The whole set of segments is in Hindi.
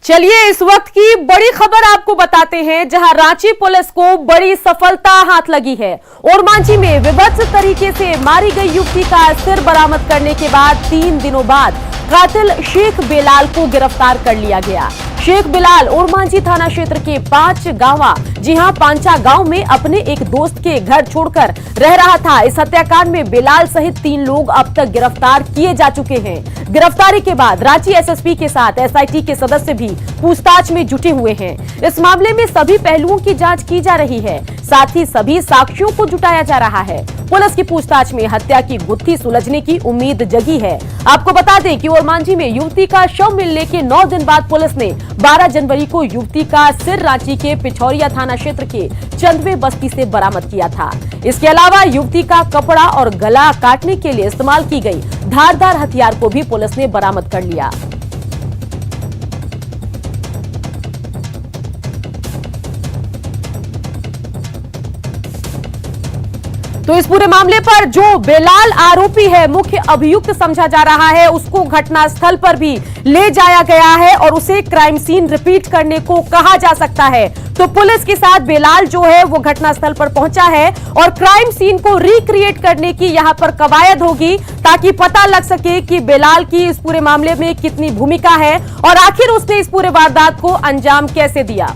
चलिए इस वक्त की बड़ी खबर आपको बताते हैं, जहां रांची पुलिस को बड़ी सफलता हाथ लगी है। ओरमांझी में विभत्स तरीके से मारी गई युवती का सिर बरामद करने के बाद 3 दिनों बाद कातिल शेख बेलाल को गिरफ्तार कर लिया गया। शेख बेलाल ओरमांझी थाना क्षेत्र के 5 गांवा पांचा गांव में अपने एक दोस्त के घर छोड़कर रह रहा था। इस हत्याकांड में बेलाल सहित 3 लोग अब तक गिरफ्तार किए जा चुके हैं। गिरफ्तारी के बाद रांची एसएसपी के साथ एसआईटी के सदस्य भी पूछताछ में जुटे हुए हैं। इस मामले में सभी पहलुओं की जांच की जा रही है, साथ ही सभी साक्ष्यों को जुटाया जा रहा है। पुलिस की पूछताछ में हत्या की गुत्थी सुलझने की उम्मीद जगी है। आपको बता दें कि ओरमांझी में युवती का शव मिलने के 9 दिन बाद पुलिस ने 12 जनवरी को युवती का सिर रांची के पिछौरिया थाना क्षेत्र के चंदवे बस्ती से बरामद किया था। इसके अलावा युवती का कपड़ा और गला काटने के लिए इस्तेमाल की गई धारदार हथियार को भी पुलिस ने बरामद कर लिया। तो इस पूरे मामले पर जो बेलाल आरोपी है, मुख्य अभियुक्त समझा जा रहा है, उसको घटनास्थल पर भी ले जाया गया है और उसे क्राइम सीन रिपीट करने को कहा जा सकता है। तो पुलिस के साथ बेलाल जो है वो घटनास्थल पर पहुंचा है और क्राइम सीन को रिक्रिएट करने की यहां पर कवायद होगी, ताकि पता लग सके कि बेलाल की इस पूरे मामले में कितनी भूमिका है और आखिर उसने इस पूरे वारदात को अंजाम कैसे दिया।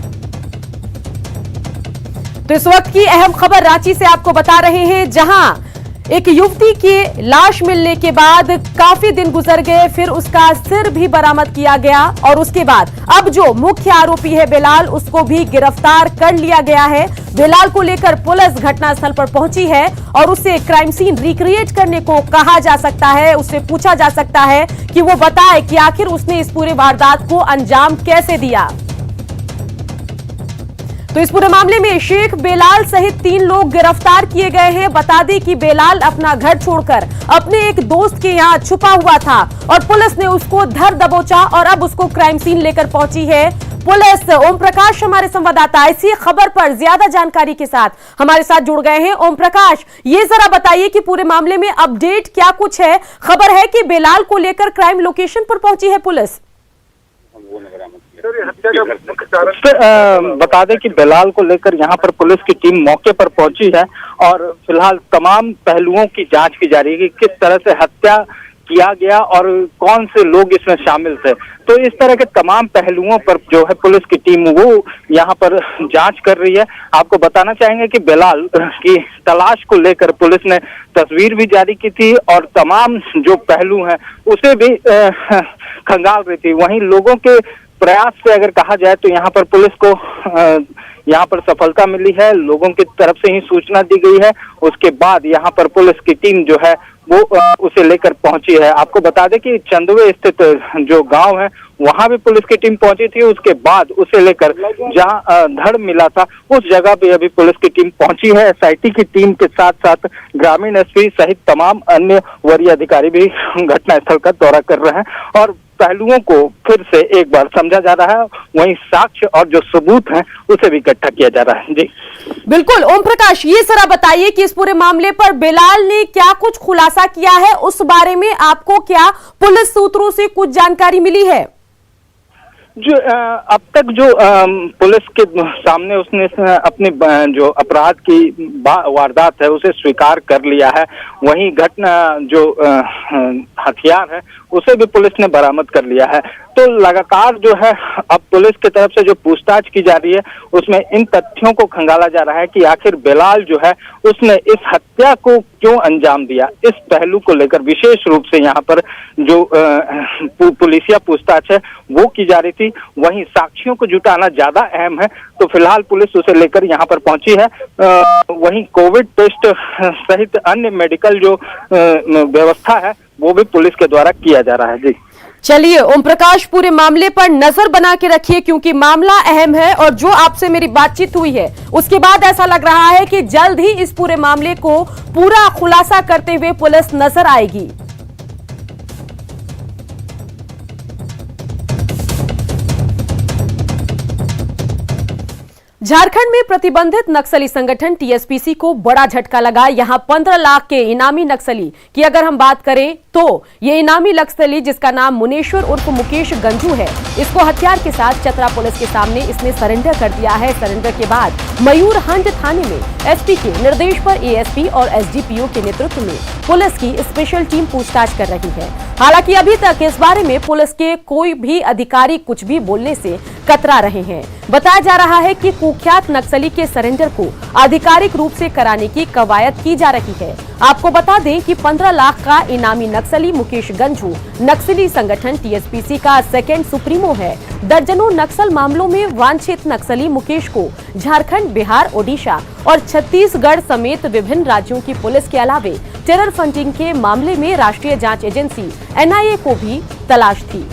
तो इस वक्त की अहम खबर रांची से आपको बता रहे हैं, जहां एक युवती की लाश मिलने के बाद काफी दिन गुजर गए, फिर उसका सिर भी बरामद किया गया और उसके बाद अब जो मुख्य आरोपी है बेलाल, उसको भी गिरफ्तार कर लिया गया है। बेलाल को लेकर पुलिस घटनास्थल पर पहुंची है और उसे क्राइम सीन रिक्रिएट करने को कहा जा सकता है। उससे पूछा जा सकता है कि वो बताए कि आखिर उसने इस पूरे वारदात को अंजाम कैसे दिया। तो इस पूरे मामले में शेख बेलाल सहित 3 लोग गिरफ्तार किए गए हैं। बता दें कि बेलाल अपना घर छोड़कर अपने एक दोस्त के यहां छुपा हुआ था और पुलिस ने उसको धर दबोचा और अब उसको क्राइम सीन लेकर पहुंची है पुलिस। ओम प्रकाश हमारे संवाददाता इसी खबर पर ज्यादा जानकारी के साथ हमारे साथ जुड़ गए हैं। ओम प्रकाश, ये जरा बताइए कि पूरे मामले में अपडेट क्या कुछ है। खबर है कि बेलाल को लेकर क्राइम लोकेशन पर पहुंची है पुलिस। बता दें कि बेलाल को लेकर यहाँ पर पुलिस की टीम मौके पर पहुंची है और फिलहाल तमाम पहलुओं की जांच की जा रही है कि किस तरह से हत्या किया गया और कौन से लोग इसमें शामिल थे। तो इस तरह के तमाम पहलुओं पर जो है पुलिस की टीम वो यहाँ पर जांच कर रही है। आपको बताना चाहेंगे कि बेलाल की तलाश को लेकर पुलिस ने तस्वीर भी जारी की थी और तमाम जो पहलू हैं उसे भी खंगाल रही थी। वहीं लोगों के प्रयास से अगर कहा जाए तो यहाँ पर पुलिस को यहाँ पर सफलता मिली है। लोगों की तरफ से ही सूचना दी गई है, उसके बाद यहाँ पर पुलिस की टीम जो है वो उसे लेकर पहुंची है। आपको बता दें कि चंदवे स्थित जो गांव है वहां भी पुलिस की टीम पहुंची थी। उसके बाद उसे लेकर जहां धड़ मिला था उस जगह पे अभी पुलिस की टीम पहुंची है। एसआईटी की टीम के साथ साथ ग्रामीण एसपी सहित तमाम अन्य वरीय अधिकारी भी घटनास्थल का दौरा कर रहे हैं और पहलुओं को फिर से एक बार समझा जा रहा है। वहीं साक्ष्य और जो सबूत हैं उसे भी इकट्ठा किया जा रहा है। जी बिल्कुल ओम प्रकाश, ये जरा बताइए कि इस पूरे मामले पर बेलाल ने क्या कुछ खुलासा किया है, उस बारे में आपको क्या पुलिस सूत्रों से कुछ जानकारी मिली है? जो अब तक जो पुलिस के सामने उसने अपने जो अपराध की वारदात है उसे स्वीकार कर लिया है। वहीं घटना जो हथियार है उसे भी पुलिस ने बरामद कर लिया है। तो लगातार जो है अब पुलिस की तरफ से जो पूछताछ की जा रही है उसमें इन तथ्यों को खंगाला जा रहा है कि आखिर बेलाल जो है उसने इस हत्या को क्यों अंजाम दिया। इस पहलू को लेकर विशेष रूप से यहाँ पर जो पुलिसिया पूछताछ है वो की जा रही थी। वहीं साक्ष्यों को जुटाना ज्यादा अहम है, तो फिलहाल पुलिस उसे लेकर यहाँ पर पहुंची है। वहीं कोविड टेस्ट सहित अन्य मेडिकल जो व्यवस्था है वो भी पुलिस के द्वारा किया जा रहा है। जी चलिए ओम प्रकाश, पूरे मामले पर नजर बना के रखिए क्योंकि मामला अहम है और जो आपसे मेरी बातचीत हुई है उसके बाद ऐसा लग रहा है कि जल्द ही इस पूरे मामले को पूरा खुलासा करते हुए पुलिस नजर आएगी। झारखंड में प्रतिबंधित नक्सली संगठन टीएसपीसी को बड़ा झटका लगा। यहां 15 लाख के इनामी नक्सली की अगर हम बात करें तो ये इनामी नक्सली जिसका नाम मुनेश्वर उर्फ मुकेश गंजू है, इसको हथियार के साथ चतरा पुलिस के सामने इसने सरेंडर कर दिया है। सरेंडर के बाद मयूरहंड थाने में एसपी के निर्देश पर एएसपी और एसडीपीओ के नेतृत्व में पुलिस की स्पेशल टीम पूछताछ कर रही है। हालांकि अभी तक इस बारे में पुलिस के कोई भी अधिकारी कुछ भी बोलने से कतरा रहे हैं। बताया जा रहा है कि कुख्यात नक्सली के सरेंडर को आधिकारिक रूप से कराने की कवायद की जा रही है। आपको बता दें कि 15 लाख का इनामी नक्सली मुकेश गंजू नक्सली संगठन टीएसपीसी का सेकंड सुप्रीमो है। दर्जनों नक्सल मामलों में वांछित नक्सली मुकेश को झारखंड, बिहार, ओडिशा और छत्तीसगढ़ समेत विभिन्न राज्यों की पुलिस के अलावे टेरर फंडिंग के मामले में राष्ट्रीय जांच एजेंसी एनआईए को भी तलाश थी।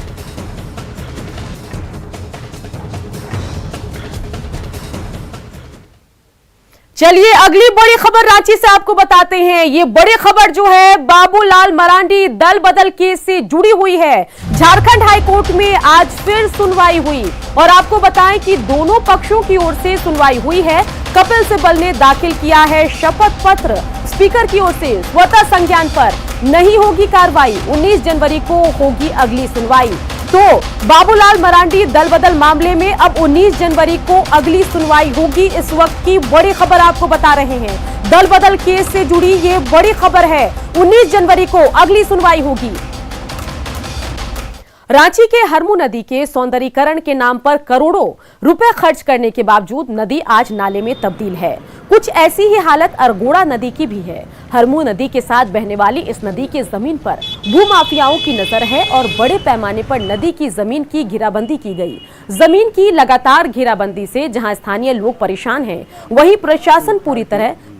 चलिए अगली बड़ी खबर रांची से आपको बताते हैं। ये बड़ी खबर जो है बाबूलाल मरांडी दल बदल केस से जुड़ी हुई है। झारखंड हाईकोर्ट में आज फिर सुनवाई हुई और आपको बताएं कि दोनों पक्षों की ओर से सुनवाई हुई है। कपिल सिब्बल ने दाखिल किया है शपथ पत्र। स्पीकर की ओर से स्वतः संज्ञान पर नहीं होगी कार्रवाई। 19 जनवरी को होगी अगली सुनवाई। तो बाबूलाल मरांडी दल बदल मामले में अब 19 जनवरी को अगली सुनवाई होगी। इस वक्त की बड़ी खबर आपको बता रहे हैं। दल बदल केस से जुड़ी ये बड़ी खबर है। 19 जनवरी को अगली सुनवाई होगी। रांची के हरमू नदी के सौंदर्यीकरण के नाम पर करोड़ों रुपए खर्च करने के बावजूद नदी आज नाले में तब्दील है। कुछ ऐसी ही हालत अरगोड़ा नदी की भी है। हरमू नदी के साथ बहने वाली इस नदी की जमीन पर भूमाफियाओं की नजर है और बड़े पैमाने पर नदी की जमीन की घेराबंदी की गई। जमीन की लगातार घेराबंदी से जहां स्थानीय लोग परेशान हैं, वहीं प्रशासन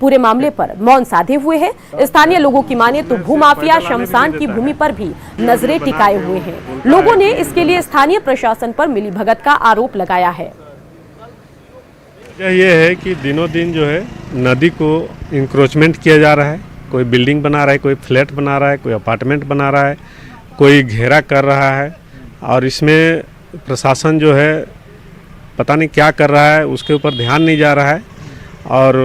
पूरे मामले पर मौन साधे हुए है। स्थानीय लोगों की माने तो भूमाफिया शमशान की भूमि पर भी नजरें टिकाए हुए हैं। लोगों ने इसके लिए स्थानीय प्रशासन पर मिलीभगत का आरोप लगाया है। ये है कि दिनों दिन जो है नदी को इंक्रोचमेंट किया जा रहा है। कोई बिल्डिंग बना रहा है, कोई फ्लैट बना रहा है, कोई अपार्टमेंट बना रहा है, कोई घेरा कर रहा है और इसमें प्रशासन जो है पता नहीं क्या कर रहा है, उसके ऊपर ध्यान नहीं जा रहा है और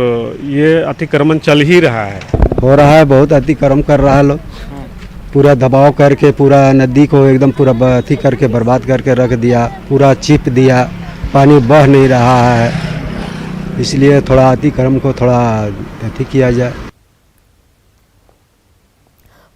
ये अतिक्रमण चल ही रहा है। हो रहा है, बहुत अतिक्रमण कर रहा है। लोग पूरा दबाव करके पूरा नदी को एकदम पूरा अति करके बर्बाद करके रख दिया, पूरा चिप दिया, पानी बह नहीं रहा है। इसलिए थोड़ा अतिक्रमण को थोड़ा अति किया जाए।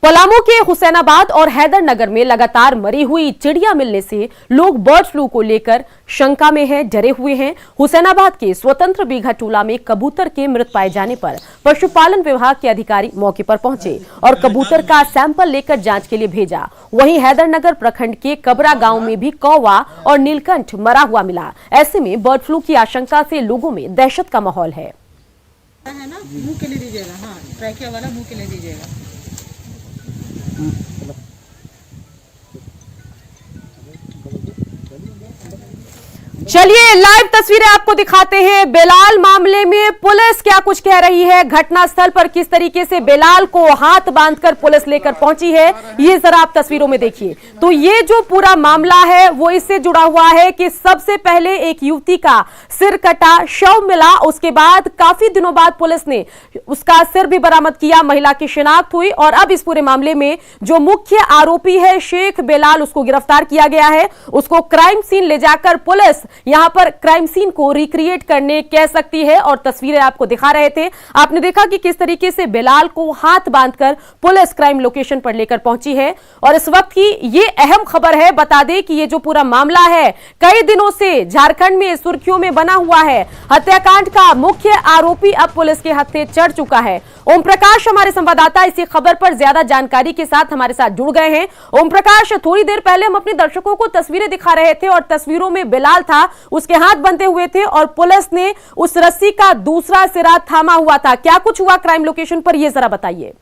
पलामू के हुसैनाबाद और हैदरनगर में लगातार मरी हुई चिड़िया मिलने से लोग बर्ड फ्लू को लेकर शंका में हैं, डरे हुए हैं। हुसैनाबाद के स्वतंत्र बीघा टोला में कबूतर के मृत पाए जाने पर पशुपालन विभाग के अधिकारी मौके पर पहुंचे और कबूतर का सैंपल लेकर जांच के लिए भेजा। वहीं हैदरनगर प्रखंड के कबरा गांव में भी कौवा और नीलकंठ मरा हुआ मिला। ऐसे में बर्ड फ्लू की आशंका से लोगों में दहशत का माहौल है। मुंह के लिए दीजिएगा, हाँ ट्रैकिया वाला मुंह के लिए दीजिएगा। चलिए लाइव तस्वीरें आपको दिखाते हैं। बेलाल मामले में पुलिस क्या कुछ कह रही है, घटनास्थल पर किस तरीके से बेलाल को हाथ बांधकर पुलिस लेकर पहुंची है, ये जरा आप तस्वीरों में देखिए। तो ये जो पूरा मामला है वो इससे जुड़ा हुआ है कि सबसे पहले एक युवती का सिर कटा, शव मिला, उसके बाद काफी दिनों बाद पुलिस ने उसका सिर भी बरामद किया, महिला की शिनाख्त हुई और अब इस पूरे मामले में जो मुख्य आरोपी है शेख बेलाल, उसको गिरफ्तार किया गया है। उसको क्राइम सीन ले जाकर पुलिस यहां पर क्राइम सीन को रिक्रिएट करने कह सकती है और तस्वीरें आपको दिखा रहे थे। आपने देखा कि किस तरीके से बेलाल को हाथ बांधकर पुलिस क्राइम लोकेशन पर लेकर पहुंची है और इस वक्त की ये अहम खबर है। बता दें कि ये जो पूरा मामला है कई दिनों से झारखंड में सुर्खियों में बना हुआ है। हत्याकांड का मुख्य आरोपी अब पुलिस के हत्थे चढ़ चुका है। ओम प्रकाश हमारे संवाददाता इसी खबर पर ज्यादा जानकारी के साथ हमारे साथ जुड़ गए हैं। ओम प्रकाश, थोड़ी देर पहले हम अपने दर्शकों को तस्वीरें दिखा रहे थे और तस्वीरों में बेलाल था, उसके हाथ बंधे हुए थे और पुलिस ने उस रस्सी का दूसरा सिरा थामा हुआ था। क्या कुछ हुआ क्राइम लोकेशन पर, यह जरा बताइए।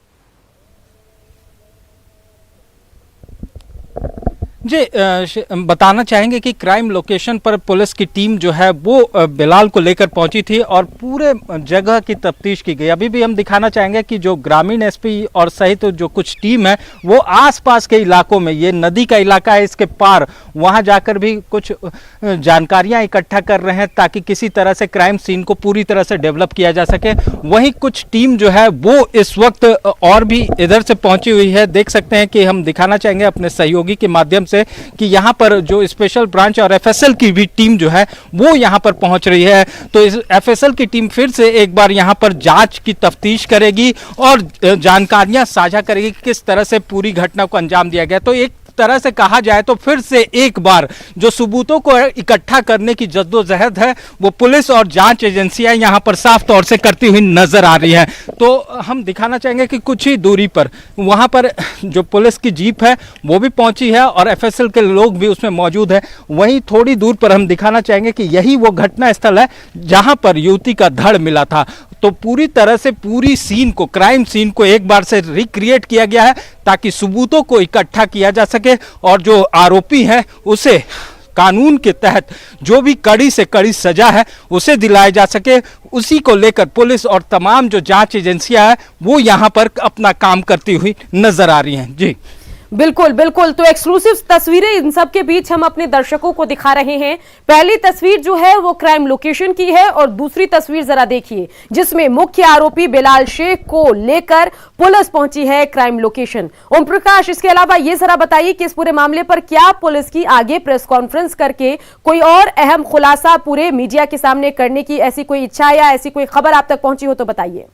बताना चाहेंगे कि क्राइम लोकेशन पर पुलिस की टीम जो है वो बिलाल को लेकर पहुंची थी और पूरे जगह की तफ्तीश की गई। अभी भी हम दिखाना चाहेंगे कि जो ग्रामीण एसपी और सहित जो कुछ टीम है वो आसपास के इलाकों में, ये नदी का इलाका है इसके पार, वहां जाकर भी कुछ जानकारियां इकट्ठा कर रहे हैं ताकि किसी तरह से क्राइम सीन को पूरी तरह से डेवलप किया जा सके। वहीं कुछ टीम जो है वो इस वक्त और भी इधर से पहुंची हुई है। देख सकते हैं कि हम दिखाना चाहेंगे अपने सहयोगी के माध्यम से कि यहां पर जो स्पेशल ब्रांच और एफएसएल की भी टीम जो है वो यहां पर पहुंच रही है। तो इस एफएसएल की टीम फिर से एक बार यहां पर जांच की तफ्तीश करेगी और जानकारियां साझा करेगी किस तरह से पूरी घटना को अंजाम दिया गया। तो एक तरह से कहा जाए तो फिर से एक बार जो सबूतों को इकट्ठा करने की जद्दोजहद है वो पुलिस और जांच एजेंसियां यहां पर साफ तौर से करती हुई नजर आ रही हैं। तो हम दिखाना चाहेंगे कि कुछ ही दूरी पर वहां पर जो पुलिस की जीप है वो भी पहुंची है और एफएसएल के लोग भी उसमें मौजूद है। वहीं थोड़ी दूर पर हम दिखाना चाहेंगे कि यही वो घटना स्थल है जहां पर युवती का धड़ मिला था। तो पूरी तरह से पूरी सीन को, क्राइम सीन को एक बार से रिक्रिएट किया गया है ताकि सबूतों को इकट्ठा किया जा सके और जो आरोपी है उसे कानून के तहत जो भी कड़ी से कड़ी सजा है उसे दिलाया जा सके। उसी को लेकर पुलिस और तमाम जो जांच एजेंसियां हैं वो यहां पर अपना काम करती हुई नजर आ रही हैं। जी बिल्कुल बिल्कुल। तो एक्सक्लूसिव तस्वीरें इन सब के बीच हम अपने दर्शकों को दिखा रहे हैं। पहली तस्वीर जो है वो क्राइम लोकेशन की है और दूसरी तस्वीर जरा देखिए जिसमें मुख्य आरोपी बिलाल शेख को लेकर पुलिस पहुंची है क्राइम लोकेशन। ओम प्रकाश, इसके अलावा ये जरा बताइए कि इस पूरे मामले पर क्या पुलिस की आगे प्रेस कॉन्फ्रेंस करके कोई और अहम खुलासा पूरे मीडिया के सामने करने की ऐसी कोई इच्छा या ऐसी कोई खबर आप तक पहुंची हो तो बताइए।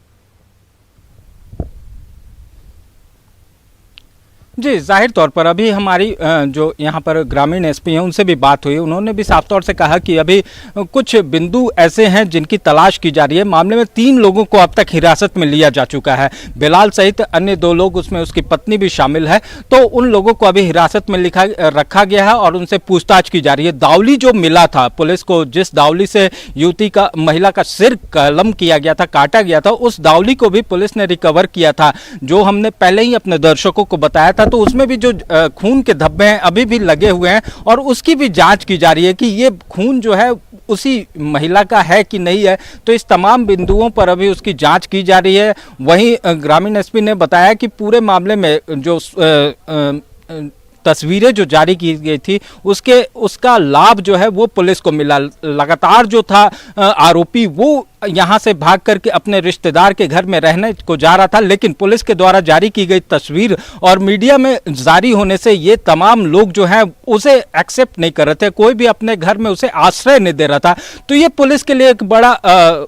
जी, जाहिर तौर पर अभी हमारी जो यहाँ पर ग्रामीण एसपी हैं उनसे भी बात हुई। उन्होंने भी साफ तौर से कहा कि अभी कुछ बिंदु ऐसे हैं जिनकी तलाश की जा रही है। मामले में 3 लोगों को अब तक हिरासत में लिया जा चुका है। बिलाल सहित अन्य 2 लोग, उसमें उसकी पत्नी भी शामिल है। तो उन लोगों को अभी हिरासत में रखा गया है और उनसे पूछताछ की जा रही है। दावली जो मिला था पुलिस को, जिस दावली से युवती का, महिला का सिर कलम किया गया था, काटा गया था, उस दावली को भी पुलिस ने रिकवर किया था, जो हमने पहले ही अपने दर्शकों को बताया था। तो उसमें भी जो खून के धब्बे हैं अभी भी लगे हुए हैं और उसकी भी जांच की जा रही है कि ये खून जो है उसी महिला का है कि नहीं है। तो इस तमाम बिंदुओं पर अभी उसकी जांच की जा रही है। वहीं ग्रामीण एसपी ने बताया कि पूरे मामले में जो तस्वीरें जो जारी की गई थी उसका लाभ जो है वो पुलिस को मिला। लगातार जो था आरोपी वो यहाँ से भाग करके अपने रिश्तेदार के घर में रहने को जा रहा था, लेकिन पुलिस के द्वारा जारी की गई तस्वीर और मीडिया में जारी होने से ये तमाम लोग जो हैं उसे एक्सेप्ट नहीं कर रहे थे। कोई भी अपने घर में उसे आश्रय नहीं दे रहा था। तो ये पुलिस के लिए एक बड़ा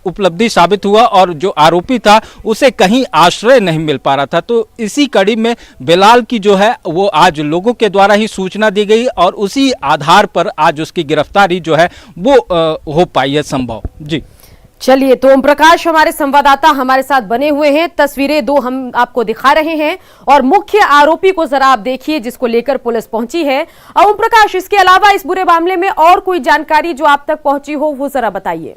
उपलब्धि साबित हुआ और जो आरोपी था उसे कहीं आश्रय नहीं मिल पा रहा था। तो इसी कड़ी में बिलाल की जो है वो आज लोगों के द्वारा ही सूचना दी गई और उसी आधार पर आज उसकी गिरफ्तारी जो है वो हो पाई है संभव। जी चलिए, तो ओम प्रकाश हमारे संवाददाता हमारे साथ बने हुए हैं। तस्वीरें 2 हम आपको दिखा रहे हैं और मुख्य आरोपी को जरा आप देखिए जिसको लेकर पुलिस पहुंची है। और ओम प्रकाश, इसके अलावा इस पूरे मामले में और कोई जानकारी जो आप तक पहुंची हो वो जरा बताइए।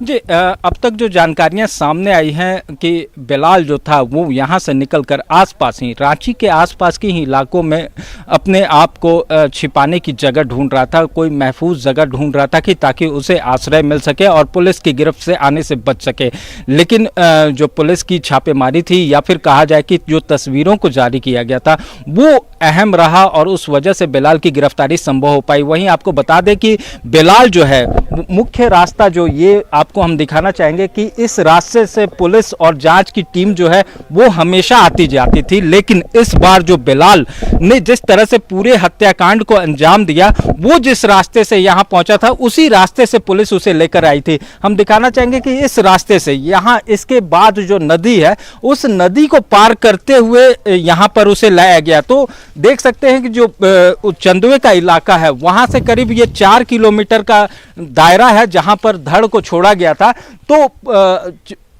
जी, अब तक जो जानकारियां सामने आई हैं कि बिलाल जो था वो यहाँ से निकलकर आसपास ही, रांची के आसपास के ही इलाकों में अपने आप को छिपाने की जगह ढूंढ रहा था, कोई महफूज जगह ढूंढ रहा था कि ताकि उसे आश्रय मिल सके और पुलिस की गिरफ्त से आने से बच सके। लेकिन जो पुलिस की छापेमारी थी या फिर कहा जाए कि जो तस्वीरों को जारी किया गया था वो अहम रहा और उस वजह से बिलाल की गिरफ्तारी संभव हो पाई। वहीं आपको बता दें कि बिलाल जो है मुख्य रास्ता जो ये आपको हम दिखाना चाहेंगे कि इस रास्ते से पुलिस और जांच की टीम जो है वो हमेशा आती जाती थी, लेकिन इस बार जो बिलाल ने जिस तरह से पूरे हत्याकांड को अंजाम दिया वो जिस रास्ते से यहाँ पहुंचा था उसी रास्ते से पुलिस उसे लेकर आई थी। हम दिखाना चाहेंगे कि इस रास्ते से यहाँ इसके बाद जो नदी है उस नदी को पार करते हुए यहाँ पर उसे लाया गया। तो देख सकते हैं कि जो चंदुए का इलाका है वहां से करीब ये 4 किलोमीटर का दायरा है जहां पर धड़ को छोड़ा गया था। तो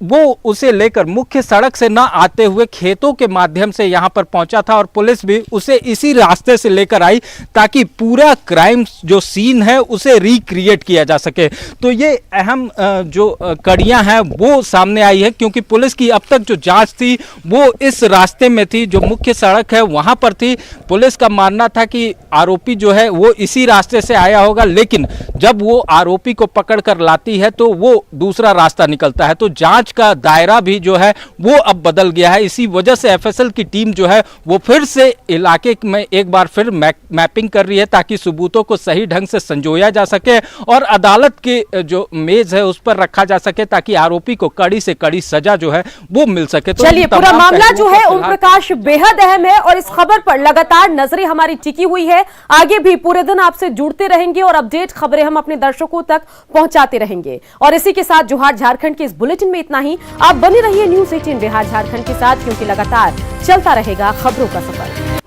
वो उसे लेकर मुख्य सड़क से न आते हुए खेतों के माध्यम से यहाँ पर पहुंचा था और पुलिस भी उसे इसी रास्ते से लेकर आई ताकि पूरा क्राइम जो सीन है उसे रिक्रिएट किया जा सके। तो ये अहम जो कड़ियां हैं वो सामने आई है, क्योंकि पुलिस की अब तक जो जांच थी वो इस रास्ते में थी, जो मुख्य सड़क है वहां पर थी। पुलिस का मानना था कि आरोपी जो है वो इसी रास्ते से आया होगा, लेकिन जब वो आरोपी को पकड़ कर लाती है तो वो दूसरा रास्ता निकलता है। तो जांच का दायरा भी जो है वो अब बदल गया है। इसी वजह से एफएसएल की टीम जो है वो फिर से इलाके में एक बार फिर मैपिंग कर रही है ताकि सबूतों को सही ढंग से संजोया जा सके और अदालत के जो मेज है उस पर रखा जा सके ताकि आरोपी को कड़ी से कड़ी सजा जो है वो मिल सके। तो चलिए, पूरा मामला जो है ओम प्रकाश बेहद अहम है और इस खबर पर लगातार नजरें हमारी टिकी हुई है। आगे भी पूरे दिन आपसे जुड़ते रहेंगे और अपडेट खबरें हम अपने दर्शकों तक पहुंचाते रहेंगे। और इसी के साथ जोहार झारखंड के इस बुलेटिन में इतना ही। आप बने रहिए न्यूज़ 18 बिहार झारखंड के साथ, क्योंकि लगातार चलता रहेगा खबरों का सफर।